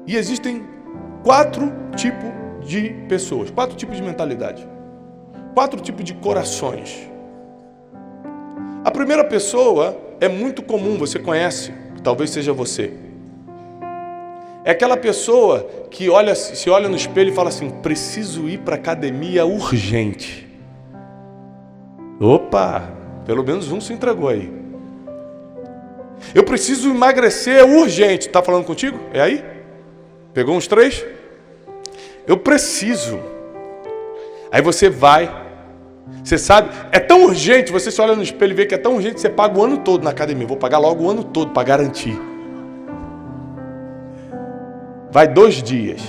E existem 4 tipos de pessoas, 4 tipos de mentalidade, 4 tipos de corações. A primeira pessoa é muito comum, você conhece, talvez seja você. É aquela pessoa que se olha no espelho e fala assim: preciso ir para a academia urgente. Opa, pelo menos um se entregou aí. Eu preciso emagrecer urgente. Está falando contigo? É aí? Pegou uns 3? Eu preciso. Aí você vai. Você sabe, é tão urgente, você se olha no espelho e vê que é tão urgente que você paga o ano todo na academia. Vou pagar logo o ano todo para garantir. Vai 2 dias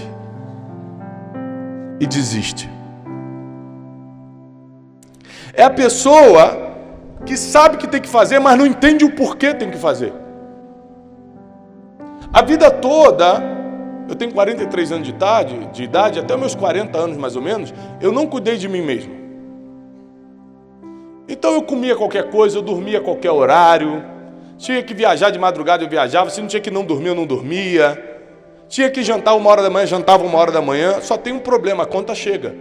e desiste. É a pessoa que sabe que tem que fazer, mas não entende o porquê tem que fazer. A vida toda, eu tenho 43 anos de idade, até meus 40 anos mais ou menos, eu não cuidei de mim mesmo. Então eu comia qualquer coisa, eu dormia a qualquer horário, tinha que viajar de madrugada, eu viajava, se não tinha que não dormir, eu não dormia. Tinha que jantar 1h da manhã, jantava 1h da manhã. Só tem um problema, a conta chega.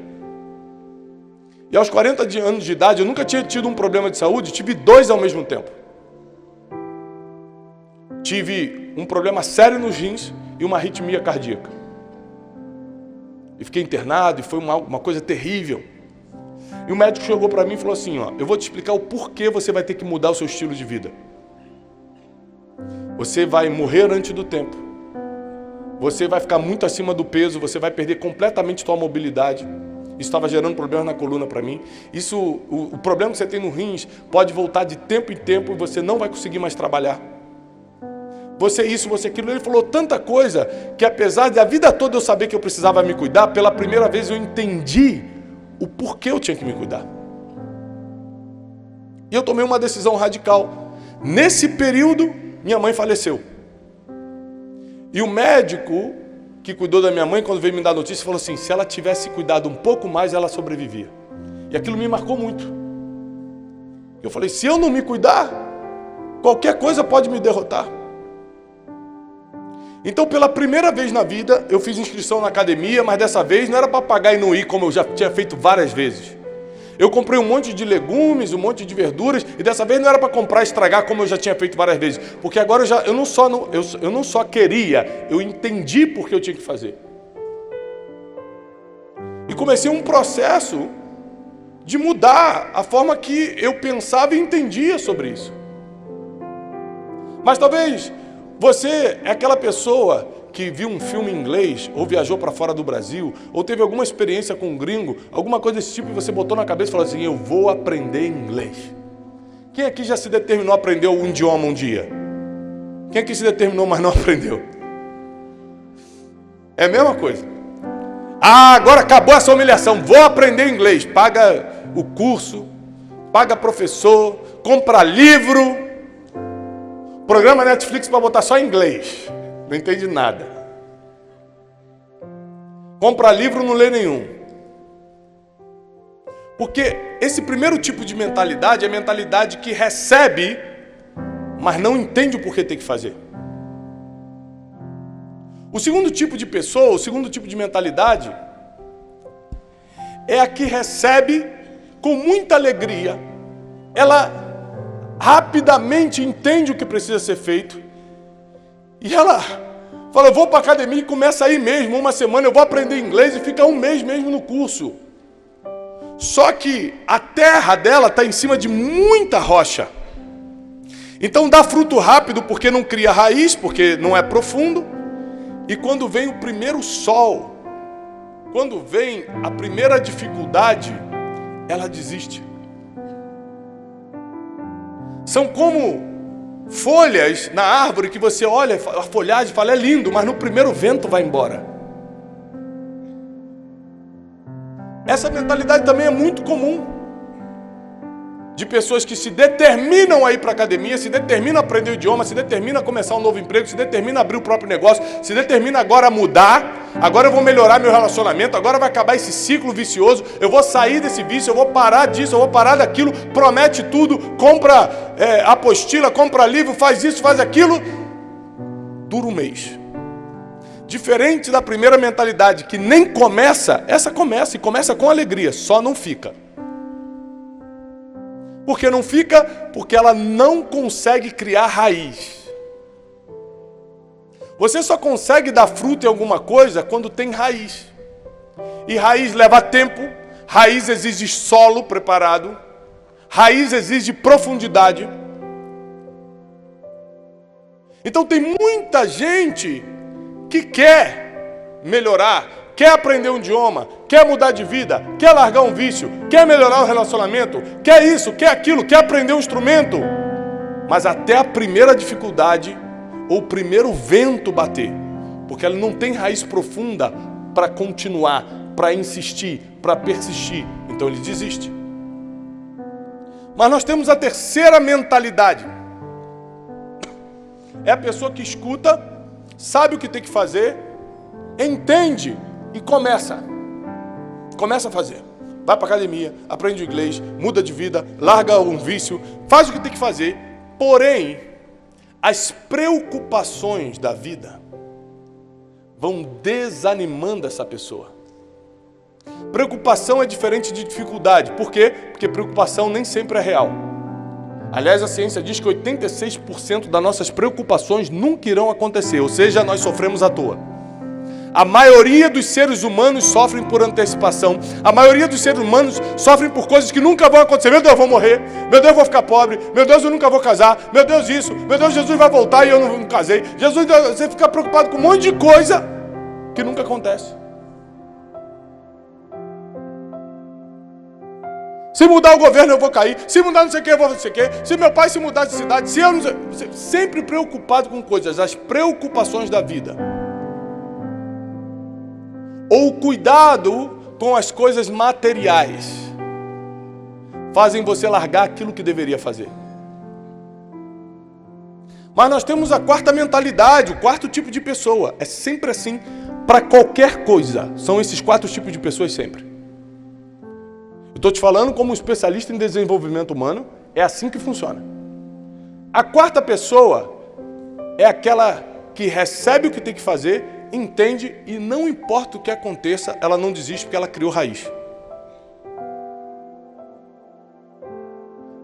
E aos 40 anos de idade, eu nunca tinha tido um problema de saúde, tive 2 ao mesmo tempo. Tive um problema sério nos rins e uma arritmia cardíaca. E fiquei internado e foi uma coisa terrível. E o médico chegou para mim e falou assim: ó, eu vou te explicar o porquê você vai ter que mudar o seu estilo de vida. Você vai morrer antes do tempo. Você vai ficar muito acima do peso, você vai perder completamente sua mobilidade. Isso estava gerando problemas na coluna para mim. O problema que você tem no rins pode voltar de tempo em tempo e você não vai conseguir mais trabalhar. Você isso, você aquilo. Ele falou tanta coisa que, apesar de a vida toda eu saber que eu precisava me cuidar, pela primeira vez eu entendi o porquê eu tinha que me cuidar. E eu tomei uma decisão radical. Nesse período, minha mãe faleceu. E o médico que cuidou da minha mãe, quando veio me dar a notícia, falou assim: se ela tivesse cuidado um pouco mais, ela sobrevivia. E aquilo me marcou muito. Eu falei: se eu não me cuidar, qualquer coisa pode me derrotar. Então, pela primeira vez na vida, eu fiz inscrição na academia, mas dessa vez não era para pagar e não ir, como eu já tinha feito várias vezes. Eu comprei um monte de legumes, um monte de verduras, e dessa vez não era para comprar e estragar, como eu já tinha feito várias vezes. Porque agora eu não só queria, eu entendi por que eu tinha que fazer. E comecei um processo de mudar a forma que eu pensava e entendia sobre isso. Mas talvez você é aquela pessoa que viu um filme em inglês, ou viajou para fora do Brasil, ou teve alguma experiência com um gringo, alguma coisa desse tipo, e você botou na cabeça e falou assim: eu vou aprender inglês. Quem aqui já se determinou a aprender um idioma um dia? Quem aqui se determinou, mas não aprendeu? É a mesma coisa. Ah, agora acabou essa humilhação, vou aprender inglês. Paga o curso, paga professor, compra livro, programa Netflix para botar só em inglês. Não entende nada. Compra livro, não lê nenhum. Porque esse primeiro tipo de mentalidade é a mentalidade que recebe, mas não entende o porquê tem que fazer. O segundo tipo de pessoa, o segundo tipo de mentalidade, é a que recebe com muita alegria. Ela rapidamente entende o que precisa ser feito. E ela fala: eu vou para a academia e começa aí mesmo, 1 semana eu vou aprender inglês, e fica 1 mês mesmo no curso. Só que a terra dela está em cima de muita rocha. Então dá fruto rápido porque não cria raiz, porque não é profundo. E quando vem o primeiro sol, quando vem a primeira dificuldade, ela desiste. São como folhas na árvore que você olha a folhagem e fala: é lindo, mas no primeiro vento vai embora. Essa mentalidade também é muito comum. De pessoas que se determinam a ir para a academia, se determinam a aprender o idioma, se determinam a começar um novo emprego, se determinam a abrir o próprio negócio, se determinam agora a mudar, agora eu vou melhorar meu relacionamento, agora vai acabar esse ciclo vicioso, eu vou sair desse vício, eu vou parar disso, eu vou parar daquilo, promete tudo, compra apostila, compra livro, faz isso, faz aquilo, dura 1 mês. Diferente da primeira mentalidade, que nem começa, essa começa e começa com alegria, só não fica. Por que não fica? Porque ela não consegue criar raiz. Você só consegue dar fruto em alguma coisa quando tem raiz. E raiz leva tempo, raiz exige solo preparado, raiz exige profundidade. Então tem muita gente que quer melhorar, quer aprender um idioma, quer mudar de vida, quer largar um vício, quer melhorar o relacionamento, quer isso, quer aquilo, quer aprender um instrumento. Mas até a primeira dificuldade ou o primeiro vento bater, porque ela não tem raiz profunda para continuar, para insistir, para persistir. Então ele desiste. Mas nós temos a terceira mentalidade. É a pessoa que escuta, sabe o que tem que fazer, entende e começa a fazer. Vai para a academia, aprende inglês, muda de vida, larga um vício, faz o que tem que fazer. Porém, as preocupações da vida vão desanimando essa pessoa. Preocupação é diferente de dificuldade. Por quê? Porque preocupação nem sempre é real. Aliás, a ciência diz que 86% das nossas preocupações nunca irão acontecer, ou seja, nós sofremos à toa. A maioria dos seres humanos sofrem por antecipação. A maioria dos seres humanos sofrem por coisas que nunca vão acontecer. Meu Deus, eu vou morrer. Meu Deus, eu vou ficar pobre. Meu Deus, eu nunca vou casar. Meu Deus, isso. Meu Deus, Jesus vai voltar e eu não casei. Jesus, você fica preocupado com um monte de coisa que nunca acontece. Se mudar o governo, eu vou cair. Se mudar não sei o que, eu vou não sei o que. Se meu pai se mudar de cidade, se eu não sei... Sempre preocupado com coisas, as preocupações da vida. Ou cuidado com as coisas materiais fazem você largar aquilo que deveria fazer. Mas nós temos a quarta mentalidade, o quarto tipo de pessoa. É sempre assim, para qualquer coisa. São esses 4 tipos de pessoas sempre. Eu estou te falando como especialista em desenvolvimento humano, é assim que funciona. A quarta pessoa é aquela que recebe o que tem que fazer, entende e não importa o que aconteça, ela não desiste porque ela criou raiz.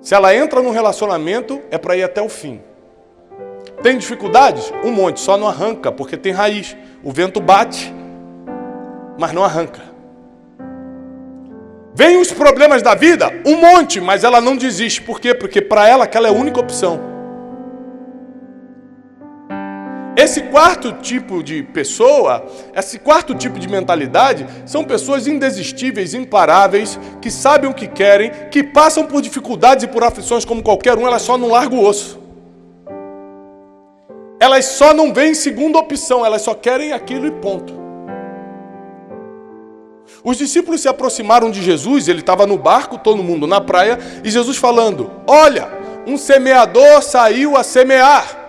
Se ela entra num relacionamento, é para ir até o fim. Tem dificuldades? Um monte, só não arranca, porque tem raiz. O vento bate, mas não arranca. Vem os problemas da vida? Um monte, mas ela não desiste. Por quê? Porque para ela aquela é a única opção. Esse quarto tipo de pessoa, esse quarto tipo de mentalidade, são pessoas indesistíveis, imparáveis, que sabem o que querem, que passam por dificuldades e por aflições como qualquer um, elas só não largam o osso. Elas só não veem segunda opção, elas só querem aquilo e ponto. Os discípulos se aproximaram de Jesus, ele estava no barco, todo mundo na praia, e Jesus falando, olha, um semeador saiu a semear.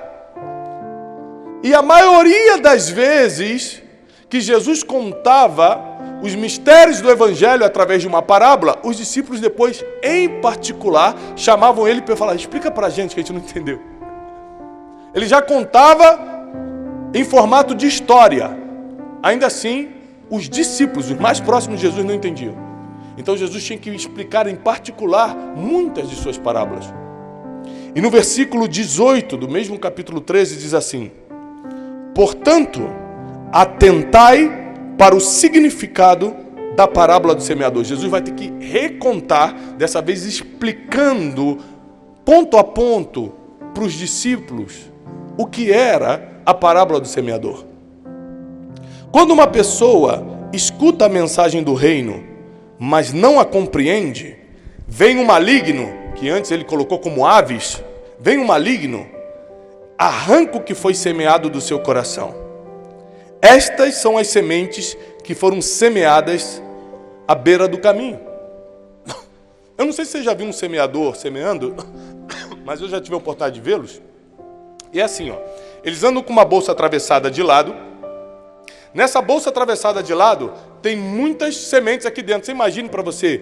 E a maioria das vezes que Jesus contava os mistérios do Evangelho através de uma parábola, os discípulos depois, em particular, chamavam ele para falar, explica para a gente que a gente não entendeu. Ele já contava em formato de história. Ainda assim, os discípulos, os mais próximos de Jesus, não entendiam. Então Jesus tinha que explicar em particular muitas de suas parábolas. E no versículo 18 do mesmo capítulo 13 diz assim, portanto, atentai para o significado da parábola do semeador. Jesus vai ter que recontar, dessa vez explicando ponto a ponto para os discípulos o que era a parábola do semeador. Quando uma pessoa escuta a mensagem do reino, mas não a compreende, vem um maligno, que antes ele colocou como aves, vem um maligno, arranca o que foi semeado do seu coração. Estas são as sementes que foram semeadas à beira do caminho. Eu não sei se você já viu um semeador semeando, mas eu já tive a oportunidade de vê-los. E é assim, ó, eles andam com uma bolsa atravessada de lado. Nessa bolsa atravessada de lado, tem muitas sementes aqui dentro. Você imagina, para você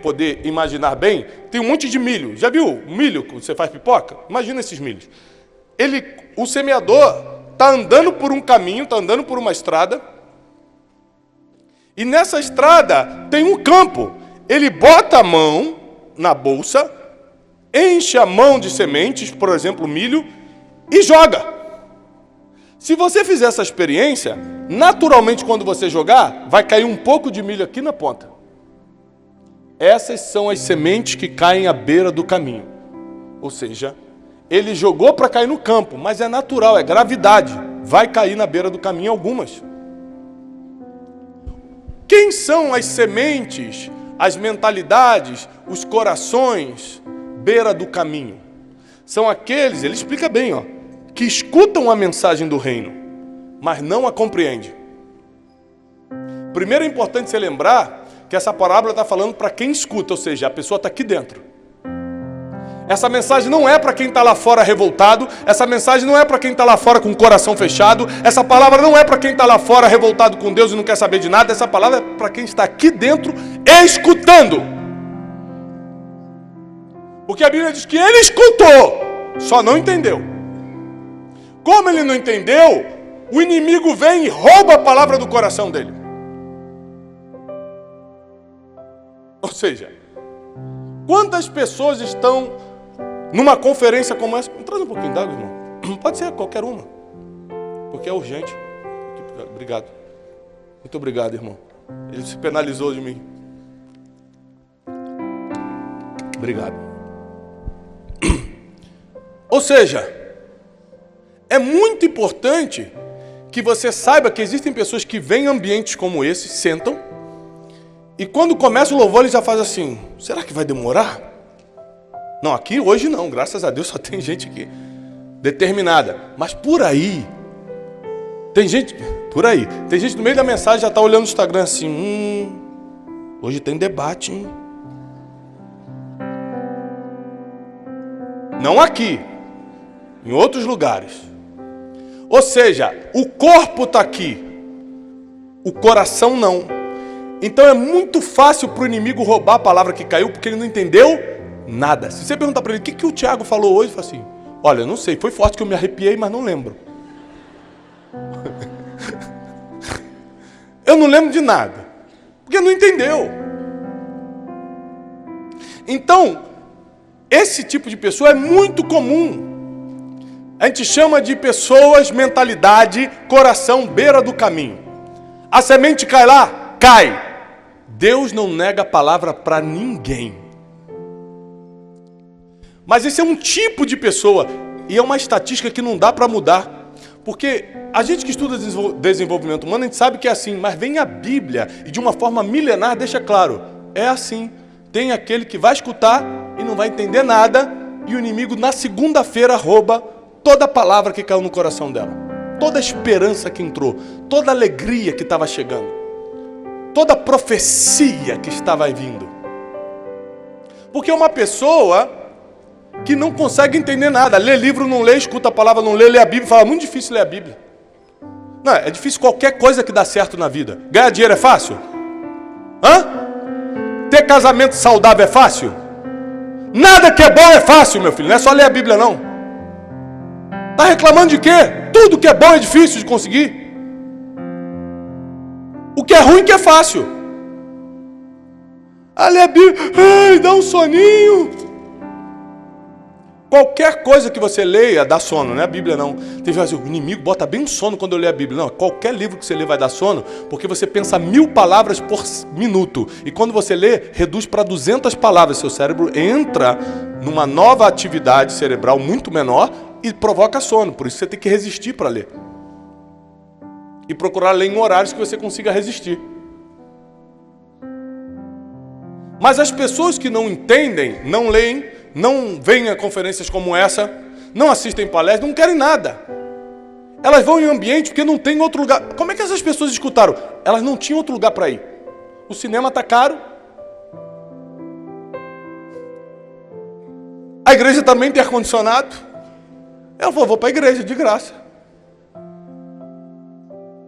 poder imaginar bem, tem um monte de milho. Já viu milho que você faz pipoca? Imagina esses milhos. O semeador está andando por um caminho, está andando por uma estrada, e nessa estrada tem um campo. Ele bota a mão na bolsa, enche a mão de sementes, por exemplo, milho, e joga. Se você fizer essa experiência, naturalmente quando você jogar, vai cair um pouco de milho aqui na ponta. Essas são as sementes que caem à beira do caminho. Ou seja, ele jogou para cair no campo, mas é natural, é gravidade. Vai cair na beira do caminho algumas. Quem são as sementes, as mentalidades, os corações, beira do caminho? São aqueles, ele explica bem, que escutam a mensagem do reino, mas não a compreendem. Primeiro é importante você lembrar que essa parábola está falando para quem escuta, ou seja, a pessoa está aqui dentro. Essa mensagem não é para quem está lá fora revoltado, essa mensagem não é para quem está lá fora com o coração fechado, essa palavra não é para quem está lá fora revoltado com Deus e não quer saber de nada, essa palavra é para quem está aqui dentro escutando. Porque a Bíblia diz que ele escutou, só não entendeu. Como ele não entendeu, o inimigo vem e rouba a palavra do coração dele. Ou seja, quantas pessoas estão numa conferência como essa? Traz um pouquinho d'água, irmão. Pode ser qualquer uma, porque é urgente. Obrigado. Muito obrigado, irmão. Ele se penalizou de mim. Obrigado. Ou seja, é muito importante que você saiba que existem pessoas que vêm em ambientes como esse, sentam, e quando começa o louvor ele já faz assim, será que vai demorar? Não, aqui hoje não, graças a Deus só tem gente aqui determinada. Mas por aí, tem gente no meio da mensagem já está olhando no Instagram assim, hoje tem debate, hein? Não aqui, em outros lugares. Ou seja, o corpo está aqui, o coração não. Então é muito fácil para o inimigo roubar a palavra que caiu, porque ele não entendeu nada. Se você perguntar para ele, o que o Tiago falou hoje? Ele fala assim, olha, eu não sei, foi forte que eu me arrepiei, mas não lembro. Eu não lembro de nada, porque não entendeu. Então, esse tipo de pessoa é muito comum. A gente chama de pessoas, mentalidade, coração, beira do caminho. A semente cai lá? Cai. Deus não nega a palavra para ninguém. Mas esse é um tipo de pessoa, e é uma estatística que não dá para mudar. Porque a gente que estuda desenvolvimento humano, a gente sabe que é assim, mas vem a Bíblia e de uma forma milenar deixa claro, é assim. Tem aquele que vai escutar e não vai entender nada, e o inimigo na segunda-feira rouba toda a palavra que caiu no coração dela, toda a esperança que entrou, toda a alegria que estava chegando, toda a profecia que estava vindo. Porque uma pessoa que não consegue entender nada, lê livro, não lê, escuta a palavra, não lê, lê a Bíblia, fala, muito difícil ler a Bíblia. Não, é difícil qualquer coisa que dá certo na vida. Ganhar dinheiro é fácil? Ter casamento saudável é fácil? Nada que é bom é fácil, meu filho, não é só ler a Bíblia não. Está reclamando de quê? Tudo que é bom é difícil de conseguir. O que é ruim que é fácil. Ler a Bíblia, ai, dá um soninho. Qualquer coisa que você leia dá sono, não é a Bíblia não. Tem vezes o inimigo bota bem sono quando eu leio a Bíblia. Não, qualquer livro que você lê vai dar sono, porque você pensa 1000 palavras por minuto. E quando você lê, reduz para 200 palavras. Seu cérebro entra numa nova atividade cerebral muito menor e provoca sono. Por isso você tem que resistir para ler. E procurar ler em horários que você consiga resistir. Mas as pessoas que não entendem, não leem, não vêm a conferências como essa, não assistem palestras, não querem nada. Elas vão em ambiente porque não tem outro lugar. Como é que essas pessoas escutaram? Elas não tinham outro lugar para ir. O cinema está caro. A igreja também tem ar-condicionado. Ela falou, vou para a igreja, de graça.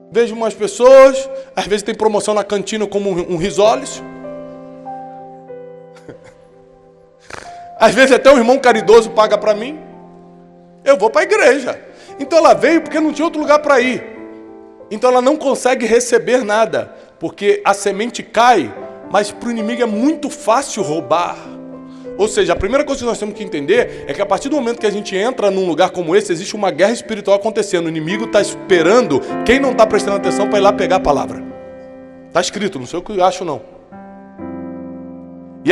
Vejo umas pessoas, às vezes tem promoção na cantina como um risoles. Às vezes até um irmão caridoso paga para mim. Eu vou para a igreja. Então ela veio porque não tinha outro lugar para ir. Então ela não consegue receber nada, porque a semente cai, mas para o inimigo é muito fácil roubar. Ou seja, a primeira coisa que nós temos que entender é que a partir do momento que a gente entra num lugar como esse, existe uma guerra espiritual acontecendo. O inimigo está esperando quem não está prestando atenção para ir lá pegar a palavra. Está escrito, não sei o que eu acho não. E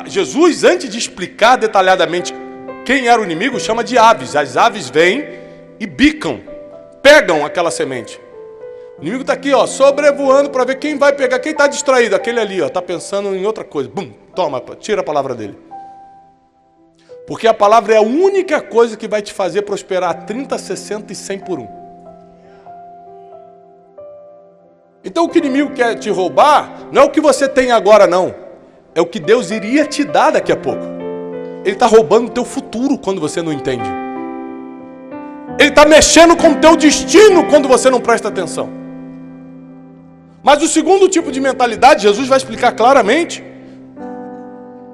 Jesus, antes de explicar detalhadamente quem era o inimigo, chama de aves. As aves vêm e bicam, pegam aquela semente. O inimigo está aqui, ó, sobrevoando para ver quem vai pegar, quem está distraído. Aquele ali, ó, está pensando em outra coisa. Bum, toma, tira a palavra dele. Porque a palavra é a única coisa que vai te fazer prosperar 30, 60 e 100 por um. Então o que o inimigo quer te roubar não é o que você tem agora, não. É o que Deus iria te dar daqui a pouco. Ele está roubando o teu futuro quando você não entende. Ele está mexendo com o teu destino quando você não presta atenção. Mas o segundo tipo de mentalidade, Jesus vai explicar claramente,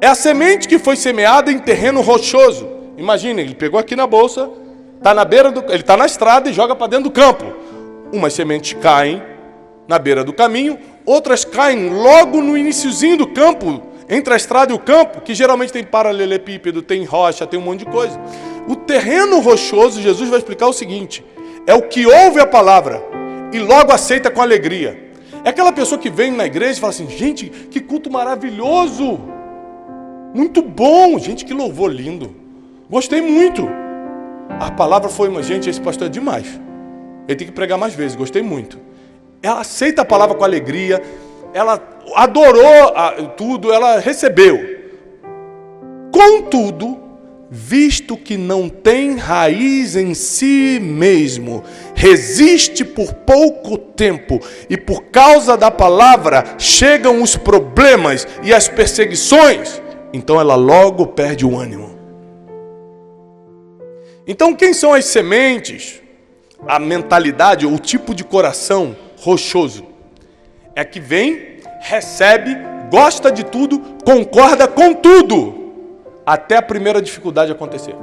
é a semente que foi semeada em terreno rochoso. Imagine, ele pegou aqui na bolsa, está na beira ele está na estrada e joga para dentro do campo. Umas sementes caem na beira do caminho, outras caem logo no iniciozinho do campo, entre a estrada e o campo, que geralmente tem paralelepípedo, tem rocha, tem um monte de coisa. O terreno rochoso, Jesus vai explicar o seguinte, é o que ouve a palavra e logo aceita com alegria. É aquela pessoa que vem na igreja e fala assim, gente, que culto maravilhoso, muito bom, gente, que louvor lindo, gostei muito. A palavra foi, gente, esse pastor é demais, ele tem que pregar mais vezes, gostei muito. Ela aceita a palavra com alegria, ela adorou tudo, ela recebeu. Contudo, visto que não tem raiz em si mesmo, resiste por pouco tempo, e por causa da palavra chegam os problemas e as perseguições, então ela logo perde o ânimo. Então quem são as sementes? A mentalidade, o tipo de coração rochoso é que vem, recebe, gosta de tudo, concorda com tudo, até a primeira dificuldade acontecer.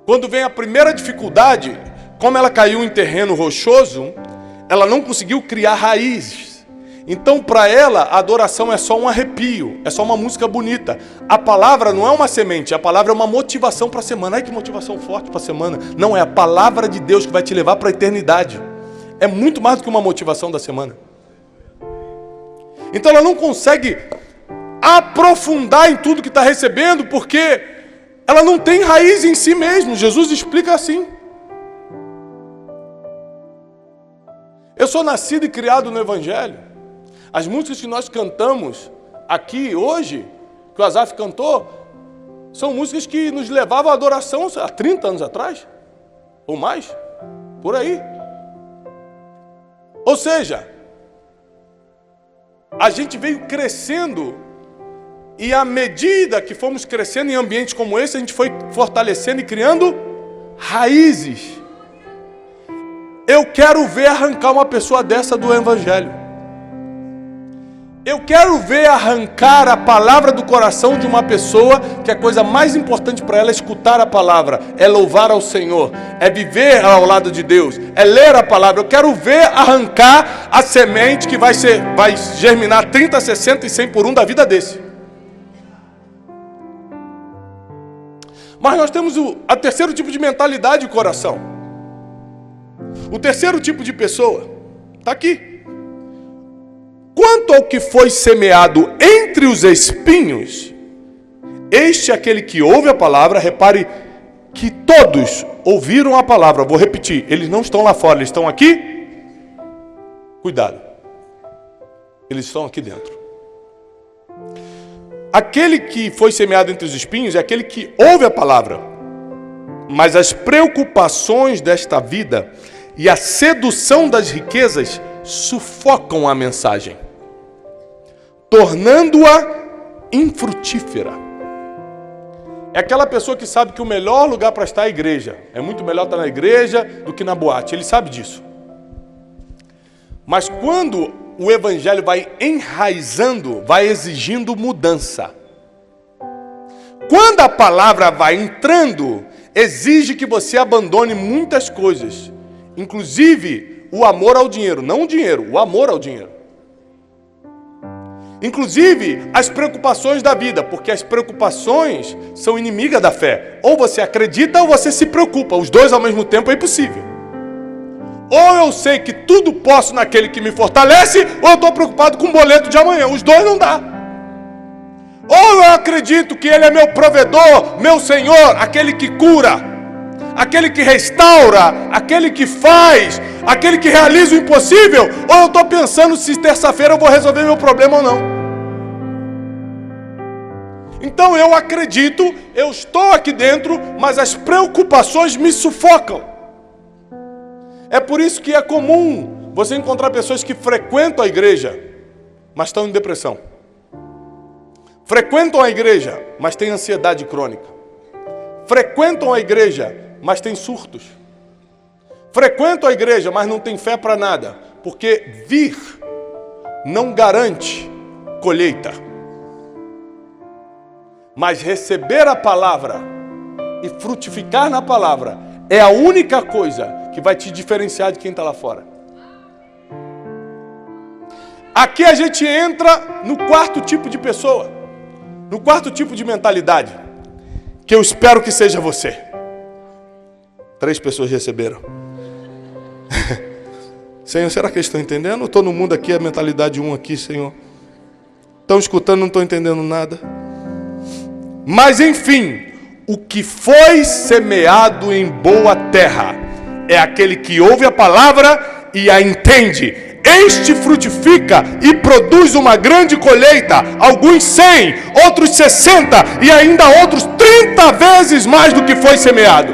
Quando vem a primeira dificuldade, como ela caiu em terreno rochoso, ela não conseguiu criar raízes. Então, para ela, a adoração é só um arrepio, é só uma música bonita. A palavra não é uma semente, a palavra é uma motivação para a semana. Ai, que motivação forte para a semana. Não, é a palavra de Deus que vai te levar para a eternidade. É muito mais do que uma motivação da semana. Então ela não consegue aprofundar em tudo que está recebendo, porque ela não tem raiz em si mesmo. Jesus explica assim. Eu sou nascido e criado no Evangelho. As músicas que nós cantamos aqui hoje, que o Azaf cantou, são músicas que nos levavam à adoração há 30 anos atrás, ou mais, por aí. Ou seja, a gente veio crescendo e à medida que fomos crescendo em ambientes como esse, a gente foi fortalecendo e criando raízes. Eu quero ver arrancar uma pessoa dessa do Evangelho. Eu quero ver arrancar a palavra do coração de uma pessoa que a coisa mais importante para ela é escutar a palavra, é louvar ao Senhor, é viver ao lado de Deus, é ler a palavra. Eu quero ver arrancar a semente que vai germinar 30, 60 e 100 por um da vida desse. Mas nós temos o terceiro tipo de mentalidade de coração. O terceiro tipo de pessoa está aqui. Quanto ao que foi semeado entre os espinhos, este é aquele que ouve a palavra. Repare que todos ouviram a palavra. Vou repetir, eles não estão lá fora, eles estão aqui. Cuidado, eles estão aqui dentro. Aquele que foi semeado entre os espinhos é aquele que ouve a palavra, mas as preocupações desta vida e a sedução das riquezas sufocam a mensagem, tornando-a infrutífera. É aquela pessoa que sabe que o melhor lugar para estar é a igreja. É muito melhor estar na igreja do que na boate. Ele sabe disso. Mas quando o evangelho vai enraizando, vai exigindo mudança. Quando a palavra vai entrando, exige que você abandone muitas coisas, inclusive o amor ao dinheiro. Não o dinheiro, o amor ao dinheiro. Inclusive as preocupações da vida, porque as preocupações são inimigas da fé. Ou você acredita ou você se preocupa. Os dois ao mesmo tempo é impossível. Ou eu sei que tudo posso naquele que me fortalece, ou eu estou preocupado com o boleto de amanhã. Os dois não dá. Ou eu acredito que Ele é meu provedor, meu Senhor, aquele que cura, aquele que restaura, aquele que faz, aquele que realiza o impossível, ou eu estou pensando se terça-feira eu vou resolver meu problema ou não. Então eu acredito, eu estou aqui dentro, mas as preocupações me sufocam. É por isso que é comum você encontrar pessoas que frequentam a igreja, mas estão em depressão. Frequentam a igreja, mas têm ansiedade crônica. Frequentam a igreja, mas têm surtos. Frequentam a igreja, mas não têm fé para nada. Porque vir não garante colheita. Mas receber a palavra e frutificar na palavra é a única coisa que vai te diferenciar de quem está lá fora. Aqui a gente entra no quarto tipo de pessoa. No quarto tipo de mentalidade, que eu espero que seja você. 3 pessoas receberam. Senhor, será que eles estão entendendo? Eu estou no mundo aqui, a mentalidade 1 aqui, Senhor. Estão escutando, não estão entendendo nada. Mas enfim, o que foi semeado em boa terra é aquele que ouve a palavra e a entende. Este frutifica e produz uma grande colheita, alguns 100, outros 60 e ainda outros 30 vezes mais do que foi semeado.